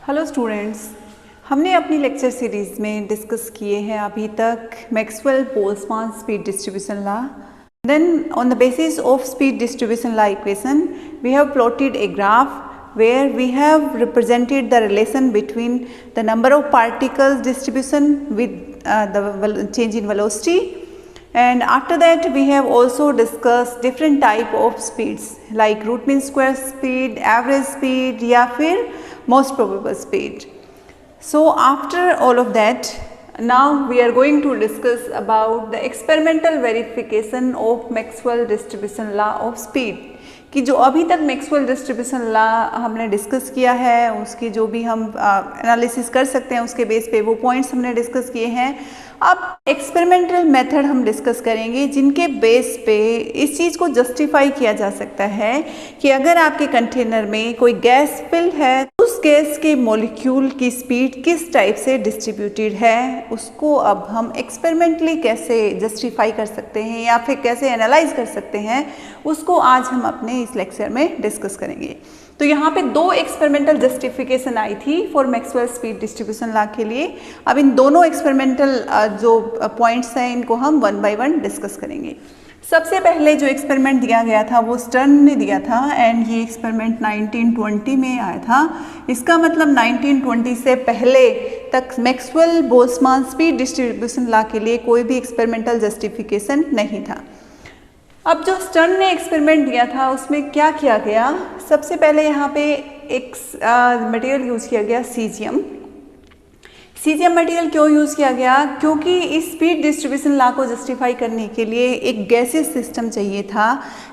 Hello students, हमने अपनी lecture series में डिस्कस किए हैं अभी तक Maxwell-Boltzmann speed distribution law. Then on the basis of speed distribution law equation, we have plotted a graph where we have represented the relation between the number of particles distribution with the change in velocity. And after that we have also discussed different type of speeds like root mean square speed, average speed या फिर most probable speed. So after all of that, now we are going to discuss about the experimental verification of Maxwell distribution law of speed. कि जो अभी तक Maxwell distribution law हमने discuss किया है उसकी जो भी हम एनालिसिस कर सकते हैं उसके बेस पे वो पॉइंट्स हमने डिस्कस किए हैं. अब एक्सपेरिमेंटल मेथड हम डिस्कस करेंगे जिनके बेस पे इस चीज़ को जस्टिफाई किया जा सकता है कि अगर आपके कंटेनर में कोई गैस फिल है उस गैस के मॉलिक्यूल की स्पीड किस टाइप से डिस्ट्रीब्यूटेड है, उसको अब हम एक्सपेरिमेंटली कैसे जस्टिफाई कर सकते हैं या फिर कैसे एनालाइज कर सकते हैं, उसको आज हम अपने इस लेक्चर में डिस्कस करेंगे. तो यहाँ पे दो एक्सपेरिमेंटल जस्टिफिकेशन आई थी for Maxwell speed distribution law के लिए. अब इन दोनों एक्सपेरिमेंटल जो पॉइंट्स हैं इनको हम वन बाय वन डिस्कस करेंगे. सबसे पहले जो एक्सपेरिमेंट दिया गया था वो स्टर्न ने दिया था एंड ये एक्सपेरिमेंट 1920 में आया था. इसका मतलब 1920 से पहले तक Maxwell Boltzmann speed distribution law के लिए कोई भी एक्सपेरिमेंटल जस्टिफिकेशन नहीं था. अब जो स्टर्न ने एक्सपेरिमेंट दिया था उसमें क्या किया गया, सबसे पहले यहाँ पे एक मटेरियल यूज़ किया गया सीजियम. सीजियम मटेरियल क्यों यूज़ किया गया, क्योंकि इस स्पीड डिस्ट्रीब्यूशन लॉ को जस्टिफाई करने के लिए एक गैसियस सिस्टम चाहिए था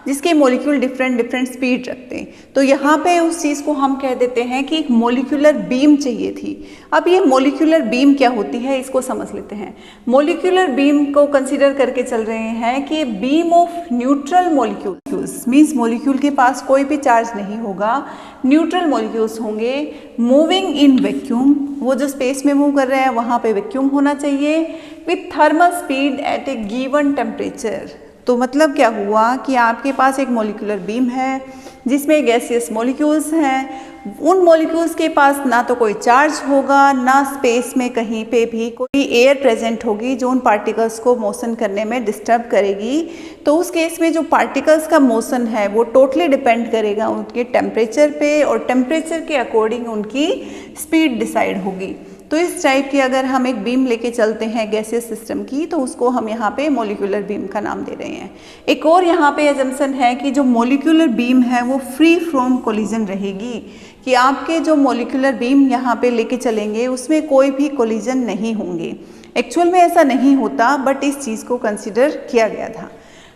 जिसके मॉलिक्यूल डिफरेंट स्पीड रखते हैं. तो यहाँ पे उस चीज़ को हम कह देते हैं कि एक मॉलिक्यूलर बीम चाहिए थी. अब ये मॉलिक्यूलर बीम क्या होती है इसको समझ लेते हैं. मॉलिक्यूलर बीम को कंसिडर करके चल रहे हैं कि beam of neutral molecules means molecule के पास कोई भी चार्ज नहीं होगा, न्यूट्रल मॉलिक्यूल्स होंगे, मूविंग इन वैक्यूम, वो जो स्पेस में मूव कर रहे हैं वहाँ पे वैक्यूम होना चाहिए, with thermal speed at A given temperature. तो मतलब क्या हुआ कि आपके पास एक मॉलिक्यूलर बीम है जिसमें गैसियस मॉलिक्यूल्स हैं. उन मॉलिक्यूल्स के पास ना तो कोई चार्ज होगा ना स्पेस में कहीं पे भी कोई एयर प्रेजेंट होगी जो उन पार्टिकल्स को मोशन करने में डिस्टर्ब करेगी. तो उस केस में जो पार्टिकल्स का मोशन है वो टोटली डिपेंड करेगा उनके टेम्परेचर पे और टेम्परेचर के अकॉर्डिंग उनकी स्पीड डिसाइड होगी. तो इस टाइप की अगर हम एक बीम लेके चलते हैं गैसियस सिस्टम की तो उसको हम यहाँ पे मॉलिक्यूलर बीम का नाम दे रहे हैं. एक और यहाँ पे एजम्पशन है कि जो मॉलिक्यूलर बीम है वो फ्री फ्रॉम कोलिजन रहेगी, कि आपके जो मॉलिक्यूलर बीम यहाँ पे लेके चलेंगे उसमें कोई भी कोलिजन नहीं होंगे. एक्चुअल में ऐसा नहीं होता बट इस चीज़ को कंसिडर किया गया था.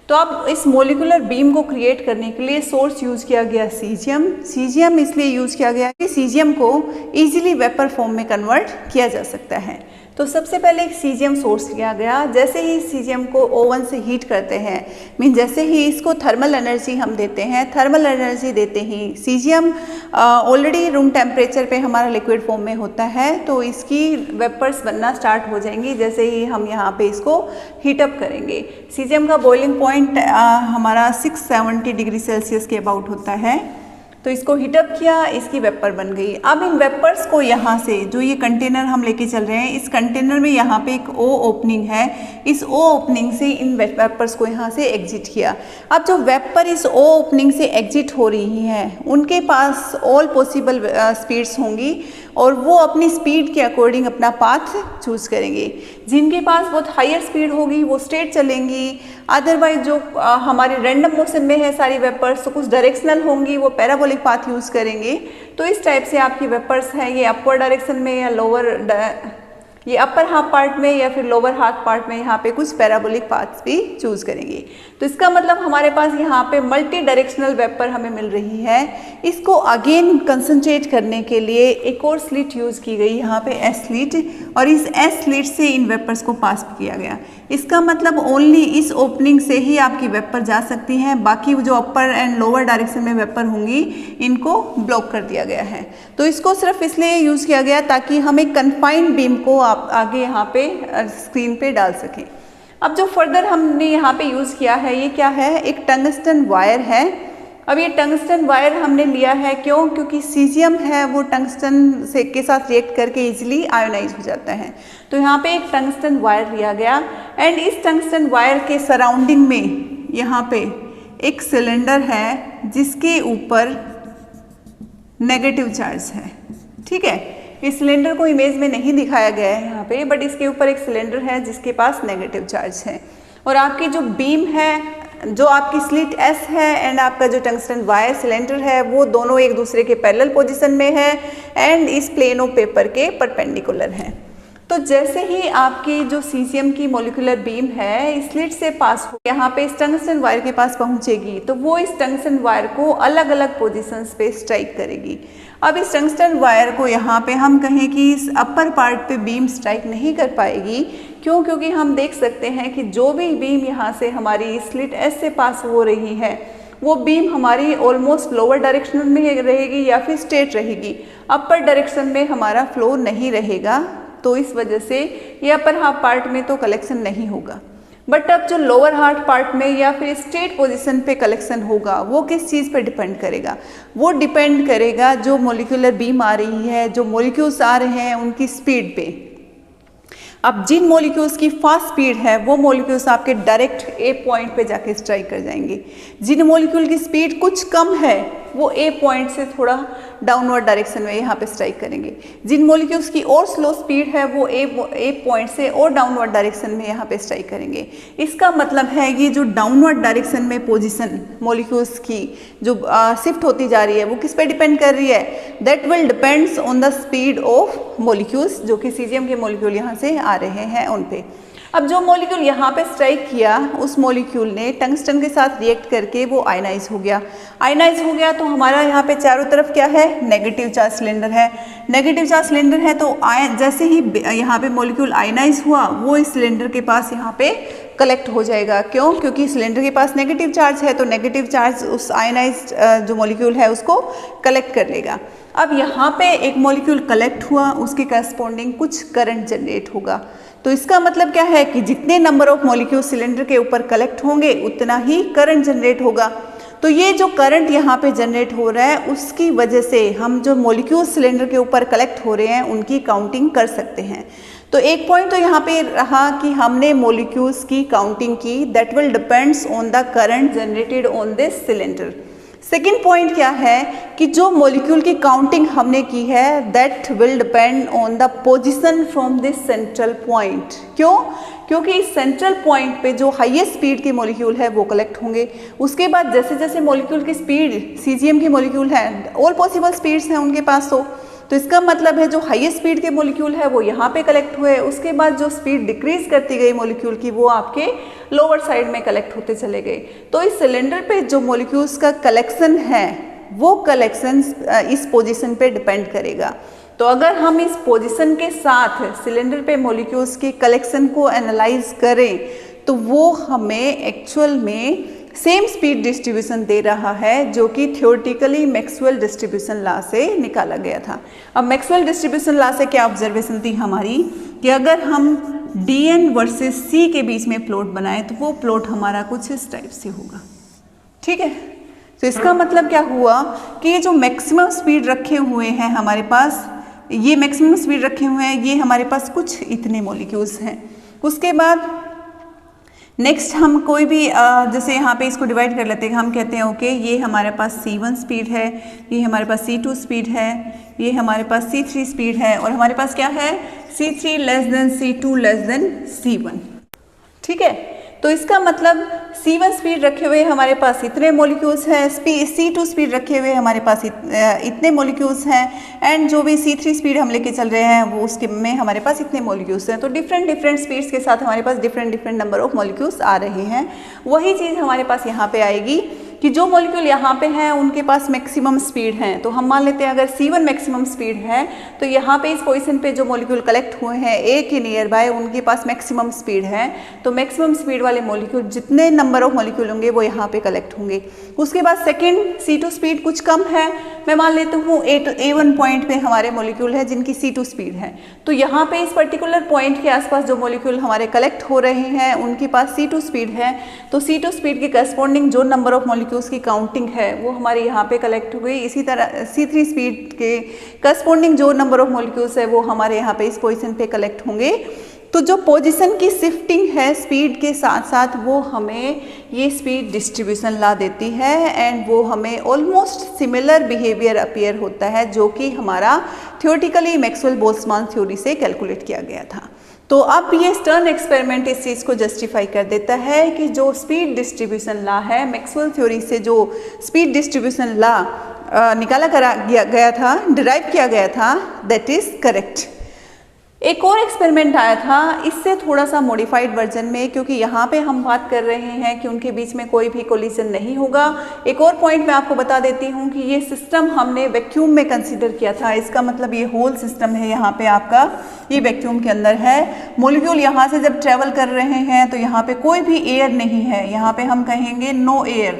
तो अब इस मॉलिक्यूलर बीम को क्रिएट करने के लिए सोर्स यूज़ किया गया सीजियम. सीजियम इसलिए यूज़ किया गया कि सीजियम को इजीली वेपर फॉर्म में कन्वर्ट किया जा सकता है. तो सबसे पहले एक सीजियम सोर्स लिया गया. जैसे ही सीजियम को ओवन से हीट करते हैं मीन जैसे ही इसको थर्मल एनर्जी हम देते हैं, थर्मल एनर्जी देते ही सीजियम ऑलरेडी रूम टेम्परेचर पे हमारा लिक्विड फॉर्म में होता है तो इसकी वेपर्स बनना स्टार्ट हो जाएंगी जैसे ही हम यहाँ पे इसको हीटअप करेंगे. सीजियम का बॉइलिंग पॉइंट हमारा 670 डिग्री सेल्सियस के अबाउट होता है. तो इसको हीटअप किया, इसकी वेपर बन गई. अब इन वेपर्स को यहाँ से जो ये कंटेनर हम लेके चल रहे हैं इस कंटेनर में यहाँ पे एक ओ ओपनिंग है, इस ओ ओपनिंग से इन वेपर्स को यहाँ से एग्जिट किया. अब जो वेपर इस ओ ओपनिंग से एग्जिट हो रही हैं उनके पास ऑल पॉसिबल स्पीड्स होंगी और वो अपनी स्पीड के अकॉर्डिंग अपना पाथ चूज करेंगे. जिनके पास बहुत हायर स्पीड होगी वो स्ट्रेट चलेंगी, अदरवाइज जो हमारे रैंडम मोशन में है सारी वेपर्स तो कुछ डायरेक्शनल होंगी वो पैराबोलिक पाथ यूज़ करेंगे. तो इस टाइप से आपकी वेपर्स हैं ये अपर डायरेक्शन में या लोअर ये अपर हाफ पार्ट में या फिर लोअर हाफ पार्ट में यहाँ पे कुछ पैराबोलिक पाथ्स भी चूज़ करेंगे. तो इसका मतलब हमारे पास यहाँ पे मल्टी डायरेक्शनल वेपर हमें मिल रही है. इसको अगेन कंसंट्रेट करने के लिए एक और स्लिट यूज़ की गई यहाँ पे एस स्लिट और इस एस स्लिट से इन वेपर्स को पास किया गया. इसका मतलब ओनली इस ओपनिंग से ही आपकी वेपर जा सकती हैं, बाकी जो अपर एंड लोअर डायरेक्शन में वेपर होंगी इनको ब्लॉक कर दिया गया है. तो इसको सिर्फ इसलिए यूज़ किया गया ताकि हम एक कन्फाइंड बीम को आप आगे यहाँ पे स्क्रीन पे डाल सकें. अब जो फर्दर हमने यहाँ पे यूज़ किया है ये क्या है, एक टंगस्टन वायर है अब ये टंगस्टन वायर हमने लिया है क्यों? क्योंकि सीजियम है वो टंगस्टन से के साथ रिएक्ट करके इजीली आयोनाइज हो जाता है। तो यहाँ पे एक टंगस्टन वायर लिया गया एंड इस टंगस्टन वायर के सराउंडिंग में यहाँ पे एक सिलेंडर है जिसके ऊपर नेगेटिव चार्ज है। ठीक है, इस सिलेंडर को इमेज में नहीं दिखाया गया है यहाँ पे, बट इसके ऊपर एक सिलेंडर है जिसके पास नेगेटिव चार्ज है। और आपकी जो बीम है, जो आपकी स्लिट एस है एंड आपका जो टंगस्टन वायर सिलेंडर है, वो दोनों एक दूसरे के पैरेलल पोजीशन में है एंड इस प्लेन ऑफ पेपर के परपेंडिकुलर है। तो जैसे ही आपकी जो सीजियम की मॉलिक्यूलर बीम है स्लिट से पास हो यहाँ पे इस टंगस्टन वायर के पास पहुंचेगी, तो वो इस टंगस्टन वायर को अलग अलग पोजीशंस पे स्ट्राइक करेगी। अब इस टंगस्टन वायर को यहाँ पे हम कहें कि इस अपर पार्ट पे बीम स्ट्राइक नहीं कर पाएगी। क्यों? क्योंकि हम देख सकते हैं कि जो भी बीम यहाँ से हमारी स्लिट एस से पास हो रही है वो बीम हमारी ऑलमोस्ट लोअर डायरेक्शन में रहेगी या फिर स्ट्रेट रहेगी, अपर डायरेक्शन में हमारा फ्लो नहीं रहेगा। तो इस वजह से ये अपर हाफ पार्ट में तो कलेक्शन नहीं होगा, बट अब जो लोअर हाफ पार्ट में या फिर स्ट्रेट पोजीशन पे कलेक्शन होगा वो किस चीज़ पे डिपेंड करेगा? वो डिपेंड करेगा जो मॉलिक्यूलर बीम आ रही है, जो मॉलिक्यूल्स आ रहे हैं उनकी स्पीड पे। अब जिन मॉलिक्यूल्स की फास्ट स्पीड है वो मॉलिक्यूल्स आपके डायरेक्ट ए पॉइंट पे जाके स्ट्राइक कर जाएंगे। जिन मॉलिक्यूल की स्पीड कुछ कम है वो ए पॉइंट से थोड़ा डाउनवर्ड डायरेक्शन में यहाँ पे स्ट्राइक करेंगे। जिन मॉलिक्यूल्स की और स्लो स्पीड है वो ए पॉइंट से और डाउनवर्ड डायरेक्शन में यहाँ पे स्ट्राइक करेंगे। इसका मतलब है ये जो डाउनवर्ड डायरेक्शन में पोजीशन मॉलिक्यूल्स की जो शिफ्ट होती जा रही है वो किस पे डिपेंड कर रही है? That will depends on the speed of molecules, जो कि सीजियम के मॉलिक्यूल यहाँ से आ रहे हैं उन पे। अब जो मॉलिक्यूल यहाँ पे स्ट्राइक किया उस मॉलिक्यूल ने टंगस्टन के साथ रिएक्ट करके वो आयनाइज हो गया। आयनाइज हो गया तो हमारा यहाँ पे चारों तरफ क्या है? नेगेटिव चार्ज सिलेंडर है। नेगेटिव चार्ज सिलेंडर है तो जैसे ही यहाँ पे मॉलिक्यूल आयनाइज हुआ वो इस सिलेंडर के पास यहाँ पे कलेक्ट हो जाएगा। क्यों? क्योंकि सिलेंडर के पास नेगेटिव चार्ज है तो नेगेटिव चार्ज उस आयनाइज्ड जो मॉलिक्यूल है उसको कलेक्ट कर लेगा। अब यहाँ पे एक मॉलिक्यूल कलेक्ट हुआ, उसके करस्पॉन्डिंग कुछ करंट जनरेट होगा। तो इसका मतलब क्या है कि जितने नंबर ऑफ मॉलिक्यूल सिलेंडर के ऊपर कलेक्ट होंगे उतना ही करंट जनरेट होगा। तो ये जो करंट यहाँ पे जनरेट हो रहा है उसकी वजह से हम जो मॉलिक्यूल सिलेंडर के ऊपर कलेक्ट हो रहे हैं उनकी काउंटिंग कर सकते हैं। तो एक पॉइंट तो यहाँ पे रहा कि हमने मॉलिक्यूल्स की काउंटिंग की, that will depends on the current generated on this cylinder. Second point क्या है कि जो मॉलिक्यूल की काउंटिंग हमने की है that will depend on the position from this central point. क्यों? क्योंकि इस सेंट्रल पॉइंट पे जो हाईएस्ट स्पीड के मॉलिक्यूल है वो कलेक्ट होंगे। उसके बाद जैसे जैसे मॉलिक्यूल की स्पीड, सीजियम की मॉलिक्यूल है, ऑल पॉसिबल स्पीड्स हैं उनके पास, तो इसका मतलब है जो हाईएस्ट स्पीड के मॉलिक्यूल है वो यहाँ पे कलेक्ट हुए। उसके बाद जो स्पीड डिक्रीज करती गई मॉलिक्यूल की वो आपके लोअर साइड में कलेक्ट होते चले गए। तो इस सिलेंडर पे जो मॉलिक्यूल्स का कलेक्शन है वो कलेक्शन इस पोजीशन पे डिपेंड करेगा। तो अगर हम इस पोजीशन के साथ सिलेंडर पे मॉलिक्यूल्स की कलेक्शन को एनालाइज करें तो वो हमें एक्चुअल में सेम स्पीड डिस्ट्रीब्यूशन दे रहा है जो कि थ्योरेटिकली मैक्सवेल डिस्ट्रीब्यूशन लॉ से निकाला गया था। अब मैक्सवेल डिस्ट्रीब्यूशन लॉ से क्या ऑब्जर्वेशन थी हमारी कि अगर हम dn वर्सेस c के बीच में प्लॉट बनाए तो वो प्लॉट हमारा कुछ इस टाइप से होगा। ठीक है, तो इसका मतलब क्या हुआ कि ये जो मैक्सिमम स्पीड रखे हुए हैं हमारे पास, ये मैक्सिमम स्पीड रखे हुए हैं, ये हमारे पास कुछ इतने मॉलिक्यूल्स हैं। उसके बाद नेक्स्ट हम कोई भी जैसे यहाँ पे इसको डिवाइड कर लेते हैं, हम कहते हैं ओके ये हमारे पास C1 स्पीड है, ये हमारे पास C2 स्पीड है, ये हमारे पास C3 स्पीड है और हमारे पास क्या है C3 less than C2 less than C1। ठीक है, तो इसका मतलब C1 स्पीड रखे हुए हमारे पास इतने मॉलिक्यूल्स हैं, C2 स्पीड रखे हुए हमारे पास इतने मॉलिक्यूल्स हैं एंड जो भी C3 स्पीड हम लेके चल रहे हैं वो उसके में हमारे पास इतने मॉलिक्यूल्स हैं। तो डिफरेंट स्पीड्स के साथ हमारे पास डिफरेंट नंबर ऑफ मॉलिक्यूल्स आ रहे हैं। वही चीज़ हमारे पास यहाँ पे आएगी कि जो मॉलिक्यूल यहाँ पे हैं उनके पास मैक्सिमम स्पीड है। तो हम मान लेते हैं अगर C1 मैक्सिमम स्पीड है तो यहाँ पे इस पोजीशन पे जो मॉलिक्यूल कलेक्ट हुए हैं A के नियर बाय उनके पास मैक्सिमम स्पीड है। तो मैक्सिमम स्पीड वाले मॉलिक्यूल जितने नंबर ऑफ मॉलिक्यूल होंगे वो यहाँ पे कलेक्ट होंगे। उसके बाद सेकेंड C2 स्पीड कुछ कम है, मैं मान लेता हूँ A1 पॉइंट पे हमारे मॉलिक्यूल है जिनकी C2 स्पीड है। तो यहाँ पे इस पर्टिकुलर पॉइंट के आसपास जो मॉलिक्यूल हमारे कलेक्ट हो रहे हैं उनके पास C2 स्पीड है। तो C2 स्पीड के करस्पॉन्डिंग जो नंबर ऑफ मॉलिक्यूल मॉलिक्यूल्स की काउंटिंग है वो हमारी यहाँ पे कलेक्ट हो गई। इसी तरह C3 स्पीड के करस्पॉन्डिंग जो नंबर ऑफ मॉलिक्यूल्स है वो हमारे यहाँ पे इस पोजीशन पे कलेक्ट होंगे। तो जो पोजीशन की शिफ्टिंग है स्पीड के साथ साथ वो हमें ये स्पीड डिस्ट्रीब्यूशन ला देती है एंड वो हमें ऑलमोस्ट सिमिलर बिहेवियर अपीयर होता है जो कि हमारा थ्योरेटिकली मैक्सवेल बोल्ट्जमान थ्योरी से कैलकुलेट किया गया था। तो अब ये स्टर्न एक्सपेरिमेंट इस चीज़ को जस्टिफाई कर देता है कि जो स्पीड डिस्ट्रीब्यूशन ला है मैक्सवेल थ्योरी से जो स्पीड डिस्ट्रीब्यूशन ला निकाला गया था, डिराइव किया गया था, दैट इज़ करेक्ट। एक और एक्सपेरिमेंट आया था इससे थोड़ा सा मॉडिफाइड वर्जन में, क्योंकि यहाँ पे हम बात कर रहे हैं कि उनके बीच में कोई भी कोलिजन नहीं होगा। एक और पॉइंट मैं आपको बता देती हूँ कि ये सिस्टम हमने वैक्यूम में कंसीडर किया था। इसका मतलब ये होल सिस्टम है यहाँ पे आपका, ये वैक्यूम के अंदर है। मॉलिक्यूल यहाँ से जब ट्रेवल कर रहे हैं तो यहाँ पे कोई भी एयर नहीं है, यहाँ पे हम कहेंगे नो एयर,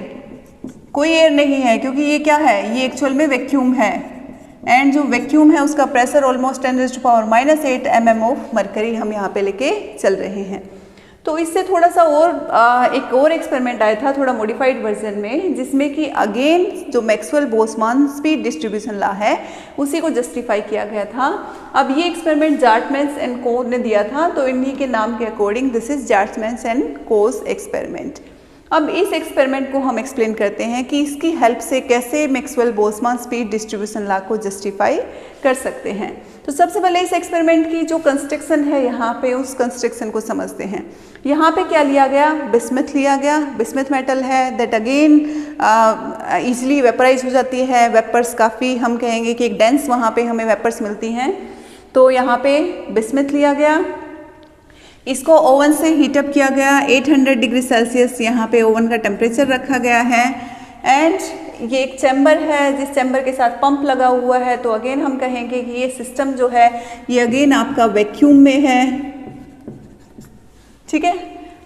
कोई एयर नहीं है, क्योंकि ये क्या है, ये एक्चुअल में वैक्यूम है एंड जो वैक्यूम है उसका pressure almost 10⁻⁻8 mm of mercury हम यहाँ पे लेके चल रहे हैं। तो इससे थोड़ा सा और एक और एक्सपेरिमेंट आया था थोड़ा मॉडिफाइड वर्जन में, जिसमें कि अगेन जो Maxwell Boltzmann speed distribution law है उसी को जस्टिफाई किया गया था। अब ये एक्सपेरिमेंट जार्ट्मैन्स एंड को ने दिया था, तो इन्हीं के नाम के according this is Zartman's and Ko experiment. अब इस एक्सपेरिमेंट को हम एक्सप्लेन करते हैं कि इसकी हेल्प से कैसे Maxwell Boltzmann speed distribution law को जस्टिफाई कर सकते हैं। तो सबसे पहले इस एक्सपेरिमेंट की जो कंस्ट्रक्शन है यहाँ पे उस कंस्ट्रक्शन को समझते हैं। यहाँ पे क्या लिया गया, बिस्मथ लिया गया। बिस्मथ मेटल है दैट अगेन ईजिली वेपराइज हो जाती है। वेपर्स काफ़ी हम कहेंगे कि एक डेंस वहाँ पे हमें वेपर्स मिलती हैं। तो यहाँ पे बिस्मथ लिया गया, इसको ओवन से हीटअप किया गया। 800 डिग्री सेल्सियस यहाँ पे ओवन का टेम्परेचर रखा गया है एंड ये एक चैम्बर है जिस चैम्बर के साथ पंप लगा हुआ है। तो अगेन हम कहेंगे कि ये सिस्टम जो है ये अगेन आपका वैक्यूम में है, ठीक है।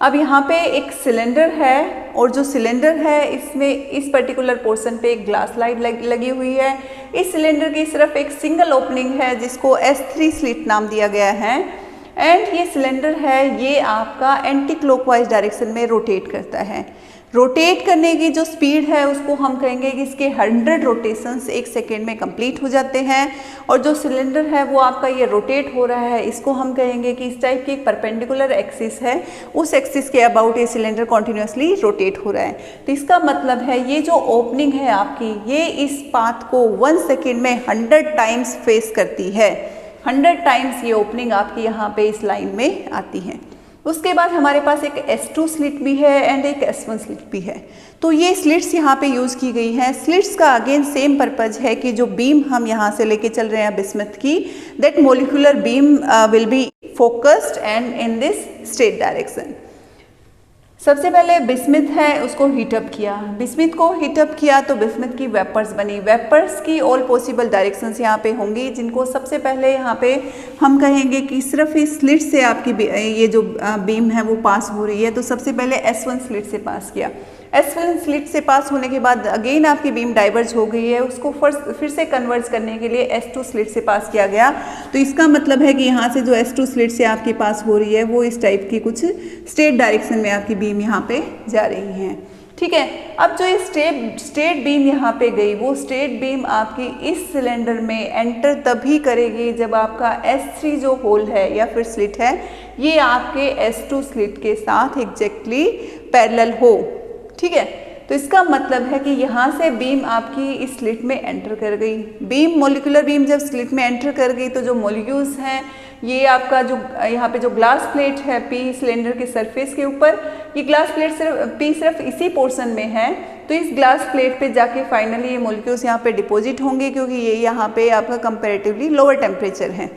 अब यहाँ पे एक सिलेंडर है और जो सिलेंडर है इसमें इस पर्टिकुलर पोर्शन पे एक ग्लास स्लाइड लगी हुई है। इस सिलेंडर की सिर्फ एक सिंगल ओपनिंग है जिसको S3 स्लिट नाम दिया गया है एंड ये सिलेंडर है ये आपका एंटी क्लॉकवाइज डायरेक्शन में रोटेट करता है। रोटेट करने की जो स्पीड है उसको हम कहेंगे कि इसके 100 रोटेशंस एक सेकेंड में कंप्लीट हो जाते हैं और जो सिलेंडर है वो आपका ये रोटेट हो रहा है, इसको हम कहेंगे कि इस टाइप की एक परपेंडिकुलर एक्सिस है, उस एक्सिस के अबाउट ये सिलेंडर कॉन्टिन्यूसली रोटेट हो रहा है। तो इसका मतलब है ये जो ओपनिंग है आपकी ये इस पाथ को 1 सेकेंड में 100 टाइम्स फेस करती है। 100 टाइम्स ये ओपनिंग आपकी यहाँ पे इस लाइन में आती है। उसके बाद हमारे पास एक S2 स्लिट भी है एंड एक S1 स्लिट भी है। तो ये स्लिट्स यहाँ पे यूज़ की गई हैं। स्लिट्स का अगेन सेम पर्पज है कि जो बीम हम यहाँ से लेके चल रहे हैं बिस्मथ की, that molecular beam will be focused and in this straight direction. सबसे पहले बिस्मथ है उसको हीटअप किया, बिस्मथ को हीटअप किया तो बिस्मथ की वेपर्स बनी। वेपर्स की ऑल पॉसिबल डायरेक्शंस यहाँ पे होंगी जिनको सबसे पहले यहाँ पे हम कहेंगे कि सिर्फ इस स्लिट से आपकी ये जो बीम है वो पास हो रही है। तो सबसे पहले S1 स्लिट से पास किया। S1 स्लिट से पास होने के बाद अगेन आपकी बीम डाइवर्ज हो गई है, उसको फिर से कन्वर्ज करने के लिए S2 स्लिट से पास किया गया। तो इसका मतलब है कि यहाँ से जो S2 स्लिट से आपके पास हो रही है वो इस टाइप की कुछ स्ट्रेट डायरेक्शन में आपकी बीम यहाँ पे जा रही है, ठीक है। अब जो ये स्ट्रेट बीम यहाँ पे गई वो स्ट्रेट बीम आपकी इस सिलेंडर में एंटर तभी करेगी जब आपका S3 जो होल है या फिर स्लिट है ये आपके S2 स्लिट के साथ एग्जैक्टली पैरेलल हो, ठीक है। तो इसका मतलब है कि यहाँ से बीम आपकी इस स्लिट में एंटर कर गई। बीम मोलिकुलर बीम जब स्लिट में एंटर कर गई तो जो मॉलिक्यूल्स हैं ये आपका जो यहाँ पे जो ग्लास प्लेट है P सिलेंडर के सरफेस के ऊपर, ये ग्लास प्लेट सिर्फ इसी पोर्शन में है। तो इस ग्लास प्लेट पे जाके फाइनली ये मॉलिक्यूल्स यहाँ पे डिपॉजिट होंगे क्योंकि ये यहाँ पे आपका कंपैरेटिवली लोअर टेम्परेचर है।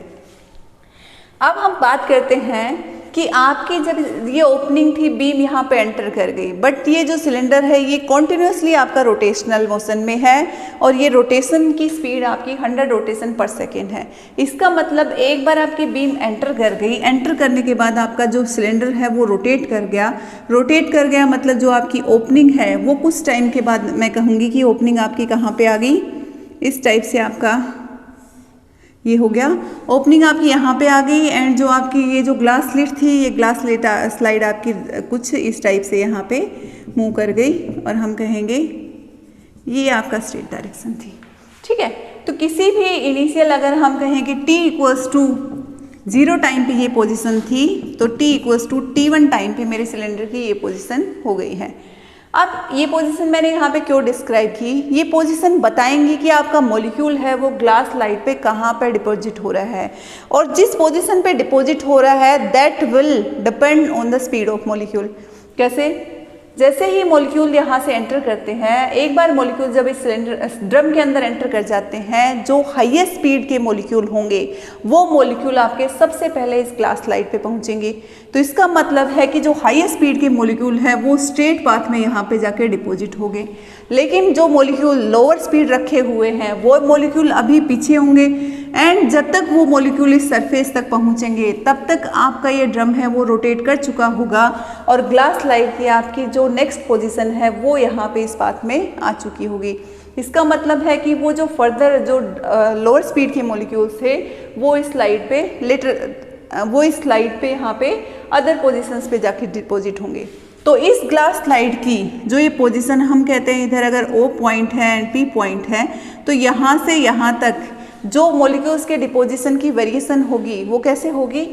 अब हम बात करते हैं कि आपकी जब ये ओपनिंग थी बीम यहाँ पे एंटर कर गई, बट ये जो सिलेंडर है ये कॉन्टिन्यूसली आपका रोटेशनल मोशन में है और ये रोटेशन की स्पीड आपकी 100 रोटेशन पर सेकेंड है। इसका मतलब एक बार आपकी बीम एंटर कर गई, एंटर करने के बाद आपका जो सिलेंडर है वो रोटेट कर गया। रोटेट कर गया मतलब जो आपकी ओपनिंग है वो कुछ टाइम के बाद मैं कहूँगी कि ओपनिंग आपकी कहाँ पे आ गई, इस टाइप से आपका ये हो गया। ओपनिंग आपकी यहाँ पे आ गई एंड जो आपकी ये जो ग्लास स्लिट थी ये ग्लास स्लाइड आपकी कुछ इस टाइप से यहाँ पे मूव कर गई और हम कहेंगे ये आपका स्ट्रेट डायरेक्शन थी। ठीक है, तो किसी भी इनिशियल अगर हम कहें कि t इक्वल्स टू 0 टाइम पे ये पोजीशन थी तो t equals to t1 time पे मेरे सिलेंडर की ये पोजीशन हो गई है। अब ये पोजीशन मैंने यहाँ पे क्यों डिस्क्राइब की, ये पोजीशन बताएंगी कि आपका मॉलिक्यूल है वो ग्लास स्लाइड पे कहाँ पे डिपॉजिट हो रहा है, और जिस पोजीशन पे डिपॉजिट हो रहा है that will depend on the speed of molecule. कैसे? जैसे ही मॉलिक्यूल यहाँ से एंटर करते हैं, एक बार मॉलिक्यूल जब इस सिलेंडर ड्रम के अंदर एंटर कर जाते हैं, जो हाईएस्ट स्पीड के मॉलिक्यूल होंगे वो मॉलिक्यूल आपके सबसे पहले इस ग्लास स्लाइड पे पहुँचेंगे। तो इसका मतलब है कि जो हाईएस्ट स्पीड के मॉलिक्यूल हैं वो स्ट्रेट पाथ में यहाँ पे जाके डिपॉजिट होंगे, लेकिन जो मॉलिक्यूल लोअर स्पीड रखे हुए हैं वो मॉलिक्यूल अभी पीछे होंगे। एंड जब तक वो मॉलिक्यूल इस सरफेस तक पहुँचेंगे तब तक आपका ये ड्रम है वो रोटेट कर चुका होगा और ग्लास स्लाइड की आपकी जो नेक्स्ट पोजीशन है वो यहाँ पे इस पाथ में आ चुकी होगी। इसका मतलब है कि वो जो फर्दर जो लोअर स्पीड के मॉलिक्यूल्स थे वो इस स्लाइड पे यहाँ पे अदर पोजीशंस पे जाके डिपॉजिट होंगे। तो इस ग्लास स्लाइड की जो ये पोजीशन हम कहते हैं, इधर अगर O पॉइंट है एंड P पॉइंट है, तो यहाँ से यहाँ तक जो मॉलिक्यूल्स के डिपोजिशन की वेरिएशन होगी वो कैसे होगी?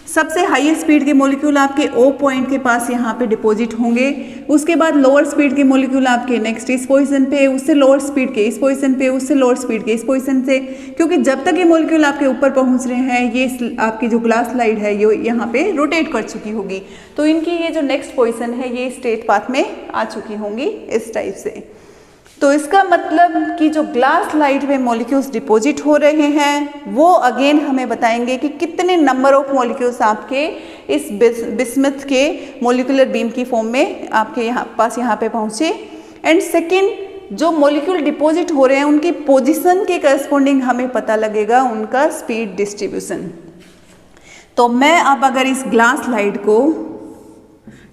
सबसे हाईएस्ट स्पीड के मॉलिक्यूल आपके O पॉइंट के पास यहाँ पे डिपॉजिट होंगे, उसके बाद लोअर स्पीड के मॉलिक्यूल आपके नेक्स्ट इस पोजीशन पे, उससे लोअर स्पीड के इस पोजीशन पे, उससे लोअर स्पीड के इस पोजीशन से, क्योंकि जब तक ये मॉलिक्यूल आपके ऊपर पहुँच रहे हैं ये आपकी जो ग्लास स्लाइड है ये यहाँ पे रोटेट कर चुकी होगी। तो इनकी ये जो नेक्स्ट पोजीशन है ये स्ट्रेट पाथ में आ चुकी होंगी इस टाइप से। तो इसका मतलब कि जो ग्लास स्लाइड में मॉलिक्यूल्स डिपॉजिट हो रहे हैं वो अगेन हमें बताएंगे कि कितने नंबर ऑफ मॉलिक्यूल्स आपके इस बिस्मथ के मॉलिक्यूलर बीम की फॉर्म में आपके यहाँ पे पहुँचे। एंड सेकंड, जो मॉलिक्यूल डिपॉजिट हो रहे हैं उनकी पोजीशन के करस्पॉन्डिंग हमें पता लगेगा उनका स्पीड डिस्ट्रीब्यूशन। तो मैं अब अगर इस ग्लास स्लाइड को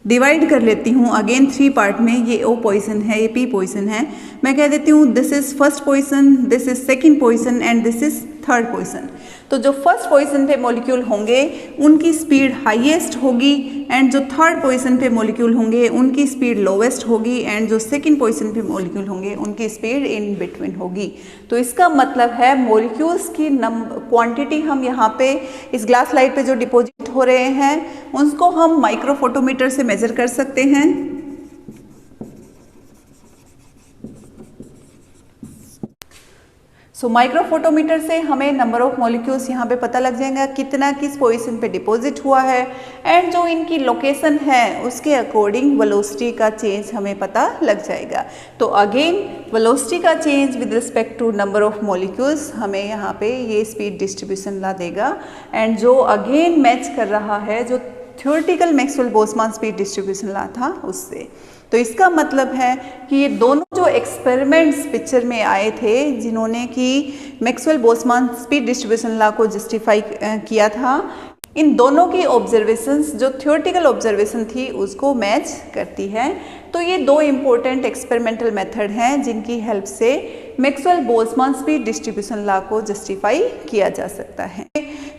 डिवाइड कर लेती हूँ अगेन 3 पार्ट में, ये O पोजीशन है, ये P पोजीशन है, मैं कह देती हूँ this is first position, this is second position and this is third position. तो जो फर्स्ट पोजीशन पे मॉलिक्यूल होंगे उनकी स्पीड हाईएस्ट होगी एंड जो थर्ड पोजीशन पे मॉलिक्यूल होंगे उनकी स्पीड लोवेस्ट होगी एंड जो सेकंड पोजीशन पे मॉलिक्यूल होंगे उनकी स्पीड इन बिटवीन होगी। तो इसका मतलब है मॉलिक्यूल्स की क्वांटिटी हम यहाँ पे इस ग्लास स्लाइड पे जो डिपॉजिट हो रहे हैं उसको हम माइक्रोफोटोमीटर से मेजर कर सकते हैं। सो माइक्रोफोटोमीटर से हमें नंबर ऑफ मॉलिक्यूल्स यहाँ पे पता लग जाएगा कितना किस पोजीशन पे डिपॉजिट हुआ है एंड जो इनकी लोकेशन है उसके अकॉर्डिंग वेलोसिटी का चेंज हमें पता लग जाएगा। तो अगेन वेलोसिटी का change with respect to number of molecules हमें यहाँ पे ये स्पीड डिस्ट्रीब्यूशन ला देगा एंड जो अगेन मैच कर रहा है जो theoretical Maxwell Boltzmann speed distribution law था उससे। तो इसका मतलब है कि ये दोनों जो एक्सपेरिमेंट्स पिक्चर में आए थे जिन्होंने कि Maxwell Boltzmann speed distribution law को जस्टिफाई किया था, इन दोनों की ऑब्जर्वेशंस जो थ्योरेटिकल ऑब्जर्वेशन थी उसको मैच करती है। तो ये 2 इम्पोर्टेंट एक्सपेरिमेंटल मेथड हैं जिनकी हेल्प से Maxwell Boltzmann speed distribution law को जस्टिफाई किया जा सकता है।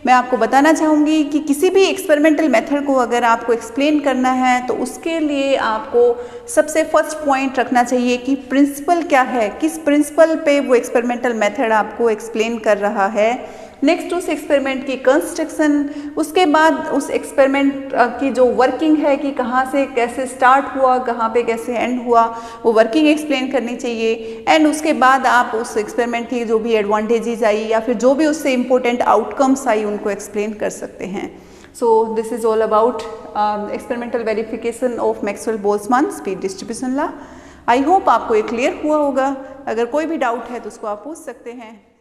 मैं आपको बताना चाहूँगी कि किसी भी एक्सपेरिमेंटल मेथड को अगर आपको एक्सप्लेन करना है तो उसके लिए आपको सबसे फर्स्ट पॉइंट रखना चाहिए कि प्रिंसिपल क्या है, किस प्रिंसिपल पे वो एक्सपेरिमेंटल मेथड आपको एक्सप्लेन कर रहा है। नेक्स्ट उस एक्सपेरिमेंट की कंस्ट्रक्शन, उसके बाद उस एक्सपेरिमेंट की जो वर्किंग है कि कहाँ से कैसे स्टार्ट हुआ, कहाँ पे कैसे एंड हुआ, वो वर्किंग एक्सप्लेन करनी चाहिए। एंड उसके बाद आप उस एक्सपेरिमेंट की जो भी एडवांटेजेस आई या फिर जो भी उससे इम्पोर्टेंट आउटकम्स आई उनको एक्सप्लेन कर सकते हैं। So this is all about experimental verification of Maxwell Boltzmann speed distribution law. I hope आपको ये क्लियर हुआ होगा। अगर कोई भी डाउट है तो उसको आप पूछ सकते हैं।